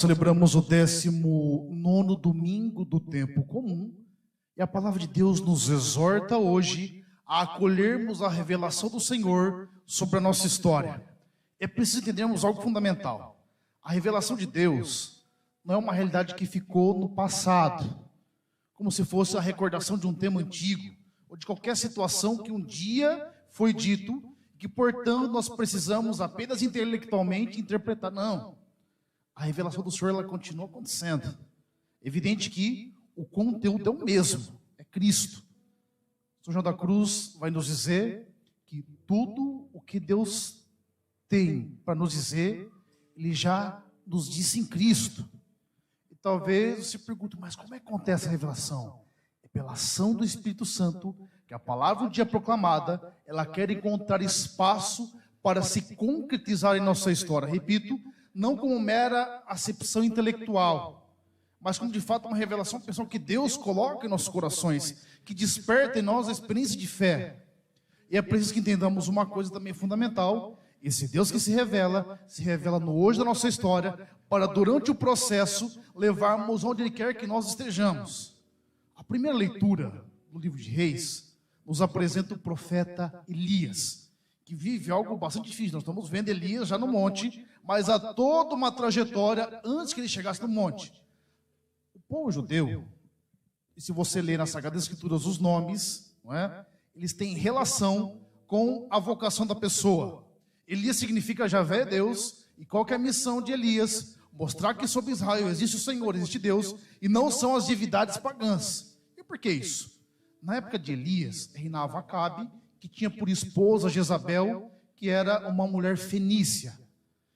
Celebramos o 19º domingo do tempo comum e a palavra de Deus nos exorta hoje a acolhermos a revelação do Senhor sobre a nossa história. É preciso entendermos algo fundamental. A revelação de Deus não é uma realidade que ficou no passado, como se fosse a recordação de um tema antigo ou de qualquer situação que um dia foi dito e que, portanto, nós precisamos apenas intelectualmente interpretar. Não. A revelação do Senhor, ela continua acontecendo. É evidente que o conteúdo é o mesmo, é Cristo. São João da Cruz vai nos dizer que tudo o que Deus tem para nos dizer, Ele já nos disse em Cristo. E talvez você pergunte, mas como é que acontece a revelação? É pela ação do Espírito Santo, que a palavra um dia proclamada, ela quer encontrar espaço para se concretizar em nossa história. Repito, não como mera acepção intelectual, mas como de fato uma revelação pessoal que Deus coloca em nossos corações, que desperta em nós a experiência de fé. E é preciso que entendamos uma coisa também fundamental: esse Deus que se revela no hoje da nossa história, para durante o processo levarmos onde Ele quer que nós estejamos. A primeira leitura do livro de Reis nos apresenta o profeta Elias, que vive algo bastante difícil. Nós estamos vendo Elias já no monte, mas há toda uma trajetória antes que ele chegasse no monte. O povo judeu, e se você ler nas Sagradas Escrituras os nomes, não é? Eles têm relação com a vocação da pessoa. Elias significa Javé é Deus, e qual que é a missão de Elias? Mostrar que sobre Israel existe o Senhor, existe Deus, e não são as divindades pagãs. E por que isso? Na época de Elias, reinava Acabe, que tinha por esposa Jezabel, que era uma mulher fenícia.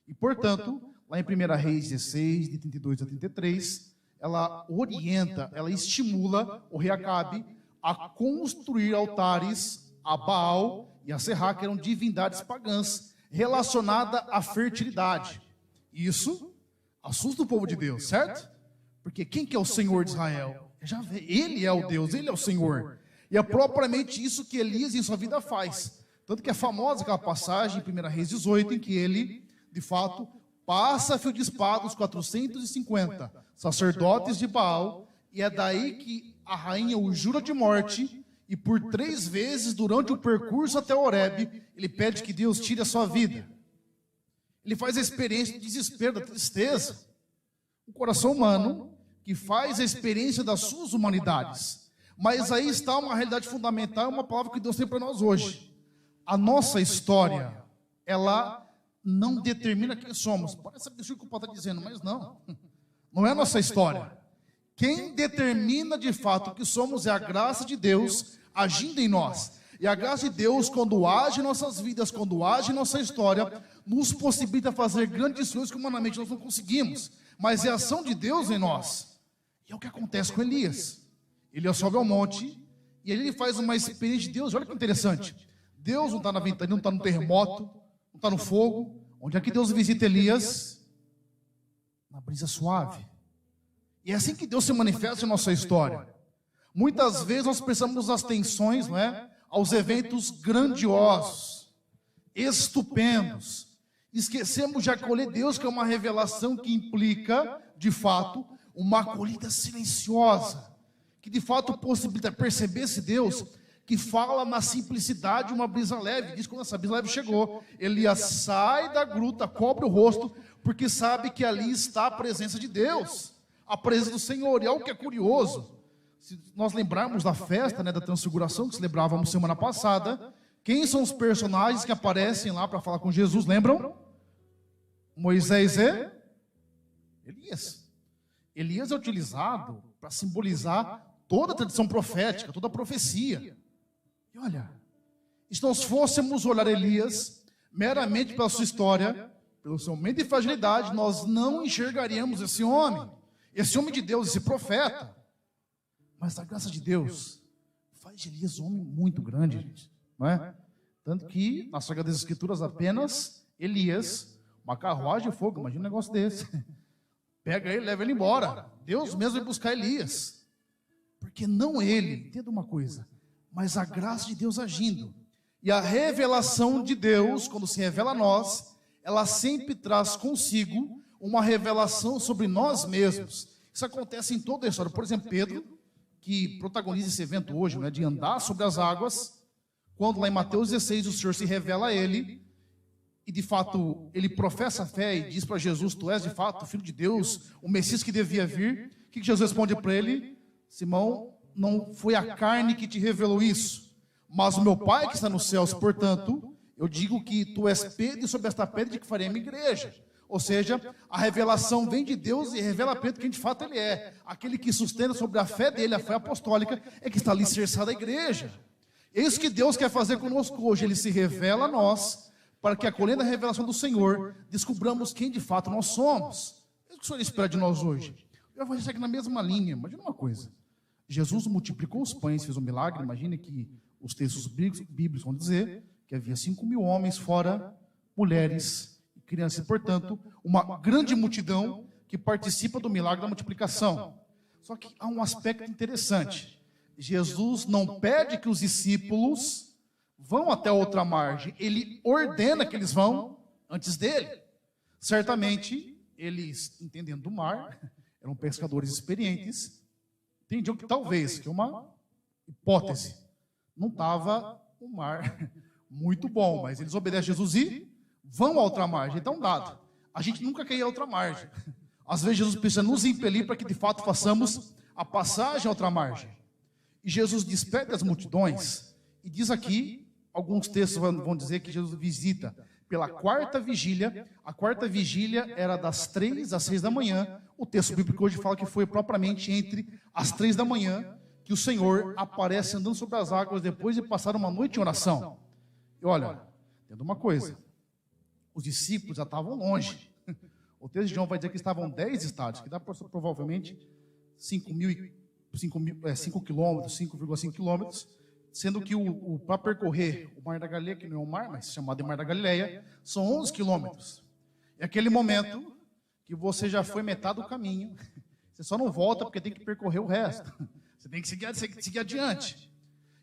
E, portanto, lá em 1 Reis 16, de 32 a 33, ela orienta, ela estimula o rei Acabe a construir altares a Baal e a Será, que eram divindades pagãs, relacionadas à fertilidade. Isso assusta o povo de Deus, certo? Porque quem que é o Senhor de Israel? Ele é o Deus, Ele é o Senhor. E é propriamente isso que Elias em sua vida faz. Tanto que é famosa aquela passagem em 1 Reis 18, em que ele, de fato, passa a fio de espada os 450 sacerdotes de Baal, e é daí que a rainha o jura de morte, e por 3 vezes, durante o percurso até Horebe, ele pede que Deus tire a sua vida. Ele faz a experiência do desespero, da tristeza. O coração humano que faz a experiência das suas humanidades. Mas aí está uma realidade fundamental, uma palavra que Deus tem para nós hoje. A nossa história, ela não determina quem somos. Parece absurdo o que o Paulo está dizendo, mas não. Não é a nossa história. Quem determina de fato o que somos é a graça de Deus agindo em nós. E a graça de Deus, quando age em nossas vidas, quando age em nossa história, nos possibilita fazer grandes coisas que humanamente nós não conseguimos. Mas é a ação de Deus em nós. E é o que acontece com Elias. Ele sobe ao monte e ele faz uma experiência de Deus. Olha que interessante. Deus não está na ventania, não está no terremoto, não está no fogo. Onde é que Deus visita Elias? Na brisa suave. E é assim que Deus se manifesta em nossa história. Muitas vezes nós pensamos nas tensões, não é? Aos eventos grandiosos, estupendos. Esquecemos de acolher Deus, que é uma revelação que implica, de fato, uma acolhida silenciosa, que de fato possibilita perceber esse Deus que fala na simplicidade, uma brisa leve. Diz que quando essa brisa leve chegou, Elias sai da gruta, cobre o rosto, porque sabe que ali está a presença de Deus, a presença do Senhor. E algo que é curioso, se nós lembrarmos da festa, né, da transfiguração que celebrávamos semana passada, quem são os personagens que aparecem lá para falar com Jesus, lembram? Moisés e Elias. Elias é utilizado para simbolizar toda a tradição profética, toda a profecia. E olha, se nós fôssemos olhar Elias meramente pela sua história, pelo seu momento de fragilidade, nós não enxergaríamos esse homem de Deus, esse profeta. Mas a graça de Deus faz de Elias um homem muito grande, gente, não é? Tanto que nas Sagradas Escrituras apenas Elias, uma carruagem de fogo, imagina um negócio desse, pega ele, leva ele embora. Deus mesmo vai buscar Elias. Porque não ele, entenda uma coisa, mas a graça de Deus agindo. E a revelação de Deus, quando se revela a nós, ela sempre traz consigo uma revelação sobre nós mesmos. Isso acontece em toda a história. Por exemplo, Pedro, que protagoniza esse evento hoje, né, de andar sobre as águas, quando lá em Mateus 16 o Senhor se revela a ele, e de fato ele professa a fé e diz para Jesus: tu és de fato o Filho de Deus, o Messias que devia vir. O que Jesus responde para ele? Simão, não foi a carne que te revelou isso, mas o meu Pai que está nos céus. Portanto, eu digo que tu és Pedro, e sobre esta pedra que farei a minha igreja. Ou seja, a revelação vem de Deus e revela a Pedro quem de fato ele é. Aquele que sustenta sobre a fé dele, a fé apostólica, é que está alicerçada a igreja. É isso que Deus quer fazer conosco hoje. Ele se revela a nós, para que, acolhendo a revelação do Senhor, descubramos quem de fato nós somos. É o que o Senhor espera de nós hoje. O Evangelho segue na mesma linha. Imagina uma coisa: Jesus multiplicou os pães, fez um milagre. Imagine que os textos bíblicos vão dizer que havia 5.000 homens, fora mulheres e crianças. E, portanto, uma grande multidão que participa do milagre da multiplicação. Só que há um aspecto interessante. Jesus não pede que os discípulos vão até outra margem. Ele ordena que eles vão antes dele. Certamente, eles, entendendo do mar, eram pescadores experientes, entendiam que talvez, que é uma hipótese, não estava o mar muito bom, mas eles obedecem a Jesus e vão à outra margem. Então, dado, a gente nunca quer ir à outra margem. Às vezes Jesus precisa nos impelir para que de fato façamos a passagem à outra margem. E Jesus despede as multidões, e diz aqui, alguns textos vão dizer que Jesus visita pela quarta vigília. A quarta vigília era das 3 às 6 da manhã. O texto bíblico hoje fala que foi propriamente entre as 3 da manhã que o Senhor aparece andando sobre as águas depois de passar uma noite em oração. E olha, entenda uma coisa: os discípulos já estavam longe. O texto de João vai dizer que estavam 10 estádios, que dá provavelmente 5 quilômetros, 5,5 quilômetros, sendo que para percorrer o Mar da Galileia, que não é um mar, mas chamado de Mar da Galileia, são 11 quilômetros. É aquele momento que você já foi metade do caminho, você só não volta porque tem que percorrer o resto. Você tem que seguir adiante.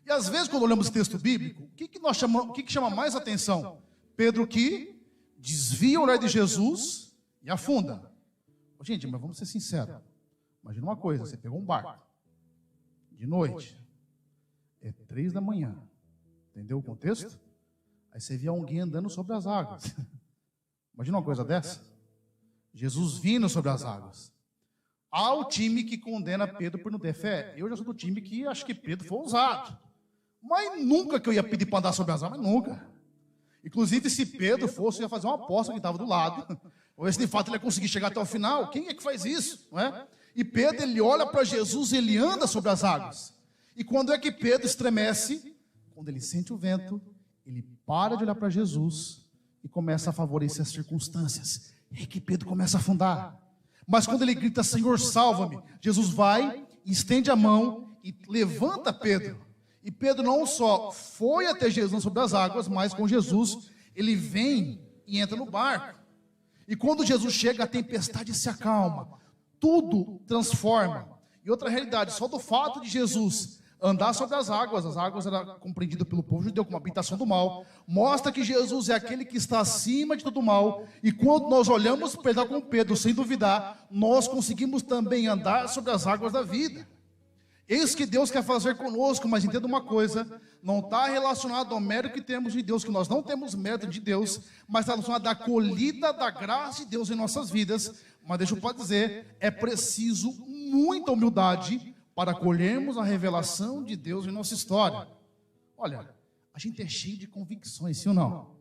E às vezes, quando olhamos o texto bíblico, o que chama mais atenção? Pedro que desvia o olhar de Jesus e afunda. Gente, mas vamos ser sinceros. Imagina uma coisa: você pegou um barco de noite, é 3 da manhã, entendeu o contexto? Aí você via alguém andando sobre as águas. Imagina uma coisa dessa: Jesus vindo sobre as águas. Há o time que condena Pedro por não ter fé. Eu já sou do time que acho que Pedro foi ousado, mas nunca que eu ia pedir para andar sobre as águas, nunca. Inclusive, se Pedro fosse, eu ia fazer uma aposta que estava do lado, ou se de fato ele ia conseguir chegar até o final. Quem é que faz isso, não é? E Pedro, ele olha para Jesus e ele anda sobre as águas. E quando é que Pedro estremece? Quando ele sente o vento, ele para de olhar para Jesus e começa a favorecer as circunstâncias. É que Pedro começa a afundar. Mas quando ele grita: Senhor, salva-me, Jesus vai, estende a mão e levanta Pedro. E Pedro não só foi até Jesus sobre as águas, mas com Jesus ele vem e entra no barco. E quando Jesus chega, a tempestade se acalma, tudo transforma. E outra realidade: só do fato de Jesus andar sobre as águas era compreendido pelo povo judeu como habitação do mal, mostra que Jesus é aquele que está acima de todo mal. E quando nós olhamos para com Pedro, sem duvidar, nós conseguimos também andar sobre as águas da vida. É isso que Deus quer fazer conosco. Mas entenda uma coisa: não está relacionado ao mérito que temos de Deus, que nós não temos mérito de Deus, mas está relacionado à acolhida da graça de Deus em nossas vidas. Mas deixa eu dizer, é preciso muita humildade para acolhermos a revelação de Deus em nossa história. Olha, a gente é cheio de convicções, sim ou não?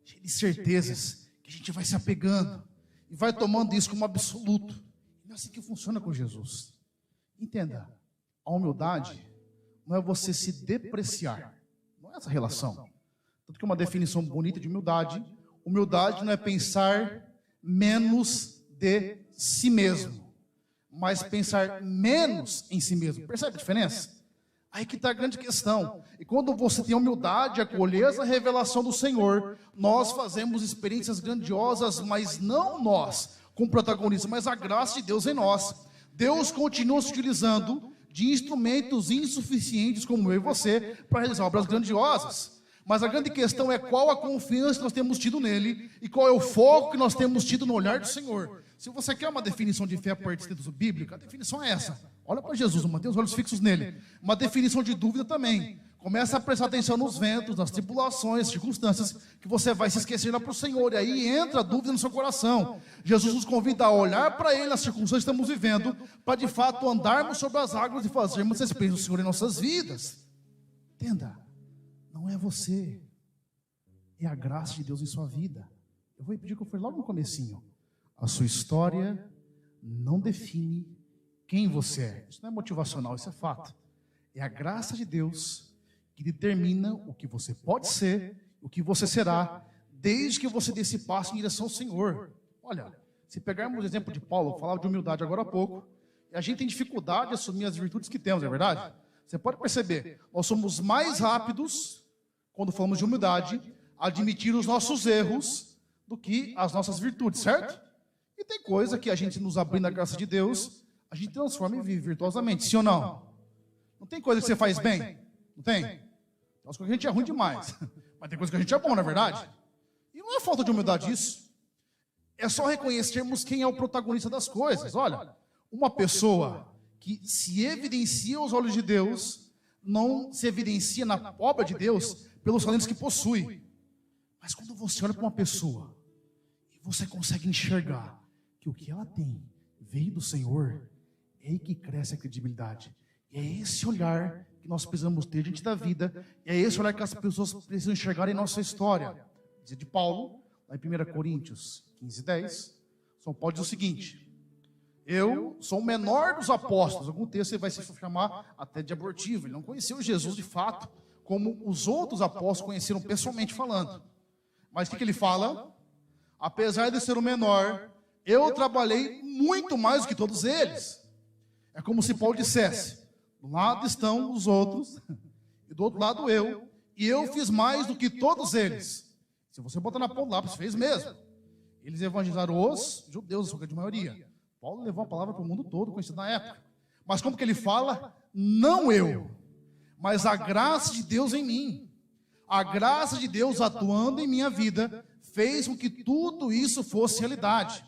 Cheio de certezas que a gente vai se apegando e vai tomando isso como absoluto. Não é assim que funciona com Jesus. Entenda, a humildade não é você se depreciar, não é essa relação. Tanto que uma definição bonita de humildade: humildade não é pensar menos de si mesmo, mas pensar menos em si mesmo. Percebe a diferença? Aí que está a grande questão. E quando você tem humildade, acolher a revelação do Senhor, nós fazemos experiências grandiosas, mas não nós, com protagonismo, mas a graça de Deus em nós. Deus continua se utilizando de instrumentos insuficientes como eu e você para realizar obras grandiosas. Mas a grande questão é qual a confiança que nós temos tido nele e qual é o foco que nós temos tido no olhar do Senhor. Se você quer uma definição de fé a partir do texto bíblico, a definição é essa. Olha para Jesus, mantém os olhos fixos nele. Uma definição de dúvida também. Começa a prestar atenção nos ventos, nas tribulações, circunstâncias, que você vai se esquecer lá para o Senhor. E aí entra a dúvida no seu coração. Jesus nos convida a olhar para Ele nas circunstâncias que estamos vivendo, para de fato andarmos sobre as águas e fazermos a experiência do Senhor em nossas vidas. Entenda, não é você, é a graça de Deus em sua vida. Eu vou repetir o que eu falei logo no comecinho. A sua história não define quem você é. Isso não é motivacional, isso é fato. É a graça de Deus que determina o que você pode ser, o que você será, desde que você dê esse passo em direção ao Senhor. Olha, se pegarmos o exemplo de Paulo, eu falava de humildade agora há pouco, e a gente tem dificuldade de assumir as virtudes que temos, é verdade? Você pode perceber, nós somos mais rápidos, quando falamos de humildade, a admitir os nossos erros do que as nossas virtudes, certo? E tem coisa que a gente nos abrindo a graça de Deus, a gente transforma e vive virtuosamente, sim ou não? Não tem coisa que você faz bem? Não tem? As coisas que a gente é ruim demais, mas tem coisa que a gente é bom, não é verdade? E não é falta de humildade isso. É só reconhecermos quem é o protagonista das coisas. Olha, uma pessoa que se evidencia aos olhos de Deus, não se evidencia na obra de Deus pelos talentos que possui. Mas quando você olha para uma pessoa e você consegue enxergar que o que ela tem veio do Senhor, é aí que cresce a credibilidade. E é esse olhar que nós precisamos ter diante da vida, e é esse olhar que as pessoas precisam enxergar em nossa história. Diz de Paulo, lá em 1 Coríntios 15:10, São Paulo diz o seguinte: eu sou o menor dos apóstolos. Algum texto ele vai se chamar até de abortivo. Ele não conheceu Jesus de fato, como os outros apóstolos conheceram pessoalmente falando. Mas o que ele fala? Apesar de ser o menor, eu trabalhei muito mais do que todos eles. É como se Paulo dissesse: do lado estão os outros, e do outro lado eu, e eu fiz mais do que todos eles. Se você botar na ponta do lápis, fez mesmo. Eles evangelizaram os judeus, a sua grande maioria. Paulo levou a palavra para o mundo todo, conhecido na época. Mas como que ele fala? Não eu, mas a graça de Deus em mim. A graça de Deus atuando em minha vida fez com que tudo isso fosse realidade.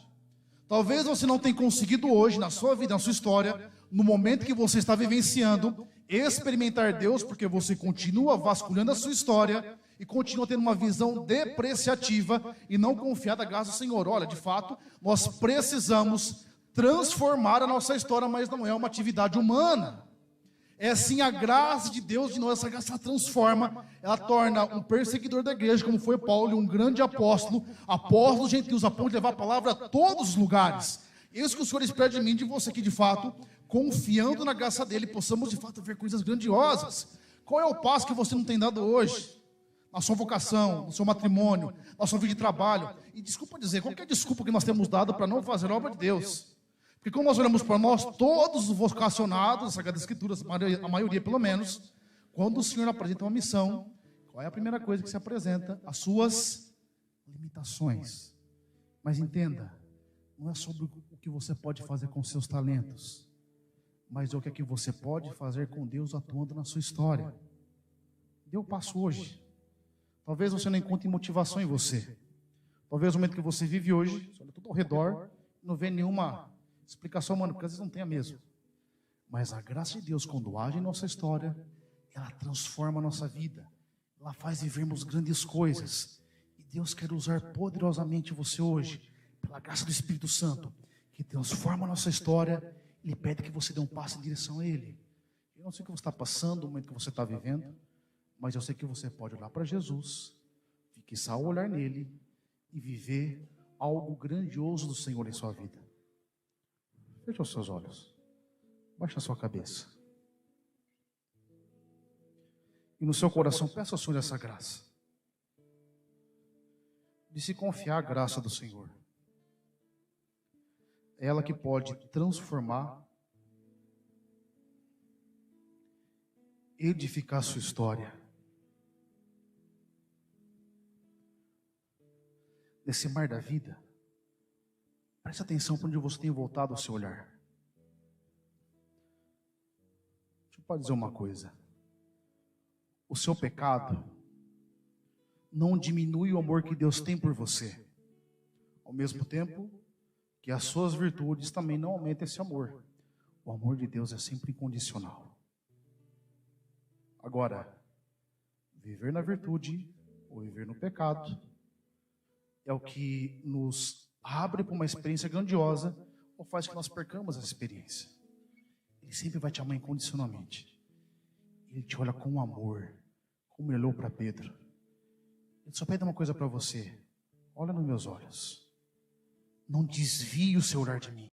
Talvez você não tenha conseguido hoje, na sua vida, na sua história, no momento que você está vivenciando, experimentar Deus, porque você continua vasculhando a sua história e continua tendo uma visão depreciativa e não confiada na graça do Senhor. Olha, de fato, nós precisamos transformar a nossa história, mas não é uma atividade humana. É sim a graça de Deus de nós. Essa graça transforma, ela torna um perseguidor da igreja, como foi Paulo, um grande apóstolo, apóstolo dos gentios, a ponto de levar a palavra a todos os lugares. Isso que o Senhor espera de mim, de você, que de fato, confiando na graça dele, possamos de fato ver coisas grandiosas. Qual é o passo que você não tem dado hoje? Na sua vocação, no seu matrimônio, na sua vida de trabalho. E desculpa dizer, qual que é a desculpa que nós temos dado para não fazer a obra de Deus? Porque quando nós olhamos para nós, todos os vocacionados, a Sagrada Escritura, a maioria pelo menos, quando o Senhor apresenta uma missão, qual é a primeira coisa que se apresenta? As suas limitações. Mas entenda, não é sobre o que você pode fazer com seus talentos, mas é o que é que você pode fazer com Deus atuando na sua história. Dê o passo hoje. Talvez você não encontre motivação em você. Talvez no momento que você vive hoje, você olha tudo ao redor, não vê nenhuma explicação humana, porque às vezes não tem a mesma. Mas a graça de Deus, quando age em nossa história, ela transforma a nossa vida. Ela faz vivermos grandes coisas. E Deus quer usar poderosamente você hoje, pela graça do Espírito Santo, que transforma a nossa história. Ele pede que você dê um passo em direção a Ele. Eu não sei o que você está passando, o momento que você está vivendo, mas eu sei que você pode olhar para Jesus, fixar o olhar nele e viver algo grandioso do Senhor em sua vida. Feche os seus olhos. Baixe a sua cabeça. E no seu coração, peça ao Senhor essa graça. De se confiar a graça do Senhor. É ela que pode transformar, edificar a sua história. Nesse mar da vida, preste atenção para onde você tem voltado o seu olhar. Deixa eu dizer uma coisa. O seu pecado não diminui o amor que Deus tem por você. Ao mesmo tempo que as suas virtudes também não aumentam esse amor. O amor de Deus é sempre incondicional. Agora, viver na virtude ou viver no pecado é o que nos abre para uma experiência grandiosa ou faz que nós percamos essa experiência. Ele sempre vai te amar incondicionalmente. Ele te olha com amor, como ele olhou para Pedro. Ele só pede uma coisa para você: olha nos meus olhos. Não desvie o seu olhar de mim.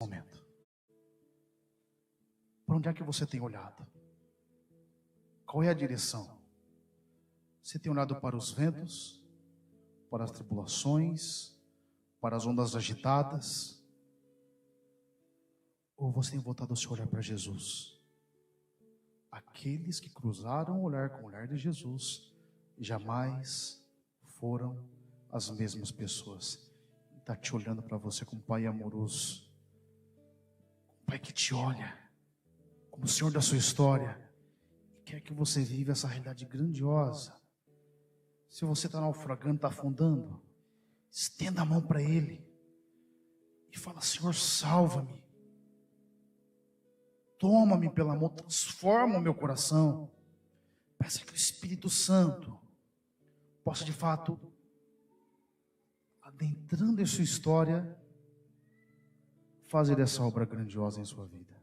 Momento. Para onde é que você tem olhado? Qual é a direção? Você tem olhado para os ventos, para as tribulações, para as ondas agitadas? Ou você tem voltado o seu olhar para Jesus? Aqueles que cruzaram o olhar com o olhar de Jesus jamais foram as mesmas pessoas. Ele está te olhando para você como Pai amoroso, como Pai que te olha como o Senhor da sua história e quer que você viva essa realidade grandiosa. Se você está naufragando, está afundando, estenda a mão para Ele e fala: Senhor, salva-me, toma-me pela mão, transforma o meu coração. Peça que o Espírito Santo possa de fato, adentrando em sua história, fazer essa obra grandiosa em sua vida.